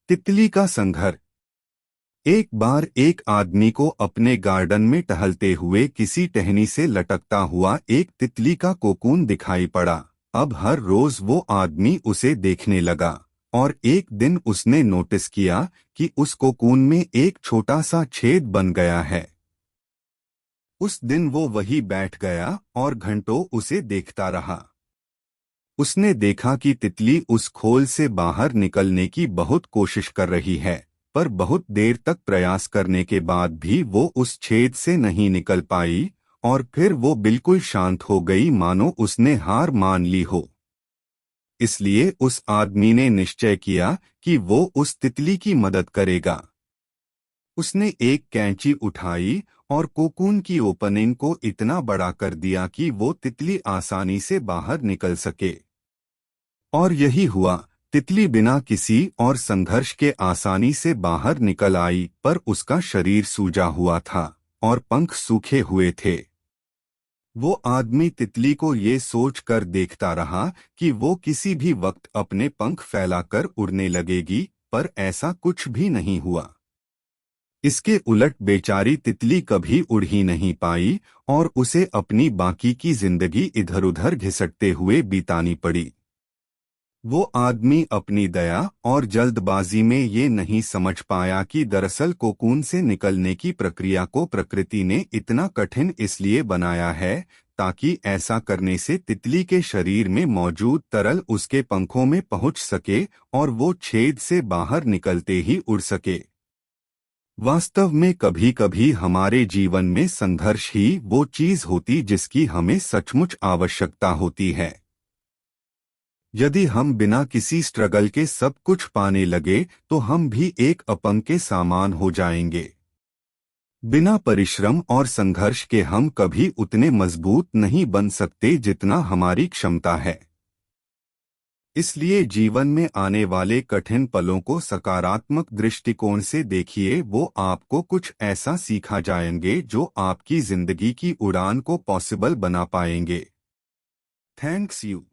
तितली का संघर्ष। एक बार एक आदमी को अपने गार्डन में टहलते हुए किसी टहनी से लटकता हुआ एक तितली का कोकून दिखाई पड़ा। अब हर रोज वो आदमी उसे देखने लगा और एक दिन उसने नोटिस किया कि उस कोकून में एक छोटा सा छेद बन गया है। उस दिन वो वहीं बैठ गया और घंटों उसे देखता रहा। उसने देखा कि तितली उस खोल से बाहर निकलने की बहुत कोशिश कर रही है, पर बहुत देर तक प्रयास करने के बाद भी वो उस छेद से नहीं निकल पाई और फिर वो बिल्कुल शांत हो गई, मानो उसने हार मान ली हो। इसलिए उस आदमी ने निश्चय किया कि वो उस तितली की मदद करेगा। उसने एक कैंची उठाई और कोकून की ओपनिंग को इतना बड़ा कर दिया कि वो तितली आसानी से बाहर निकल सके। और यही हुआ। तितली बिना किसी और संघर्ष के आसानी से बाहर निकल आई, पर उसका शरीर सूजा हुआ था और पंख सूखे हुए थे। वो आदमी तितली को ये सोच कर देखता रहा कि वो किसी भी वक्त अपने पंख फैलाकर उड़ने लगेगी, पर ऐसा कुछ भी नहीं हुआ। इसके उलट बेचारी तितली कभी उड़ ही नहीं पाई और उसे अपनी बाकी की जिंदगी इधर-उधर घिसटते हुए बितानी पड़ी। वो आदमी अपनी दया और जल्दबाजी में ये नहीं समझ पाया कि दरअसल कोकून से निकलने की प्रक्रिया को प्रकृति ने इतना कठिन इसलिए बनाया है ताकि ऐसा करने से तितली के शरीर में मौजूद तरल उसके पंखों में पहुंच सके और वो छेद से बाहर निकलते ही उड़ सके। वास्तव में कभी कभी हमारे जीवन में संघर्ष ही वो चीज होती जिसकी हमें सचमुच आवश्यकता होती है। यदि हम बिना किसी स्ट्रगल के सब कुछ पाने लगे तो हम भी एक अपंग के समान हो जाएंगे। बिना परिश्रम और संघर्ष के हम कभी उतने मजबूत नहीं बन सकते जितना हमारी क्षमता है। इसलिए जीवन में आने वाले कठिन पलों को सकारात्मक दृष्टिकोण से देखिए, वो आपको कुछ ऐसा सिखा जाएंगे जो आपकी जिंदगी की उड़ान को पॉसिबल बना पाएंगे। Thanks you.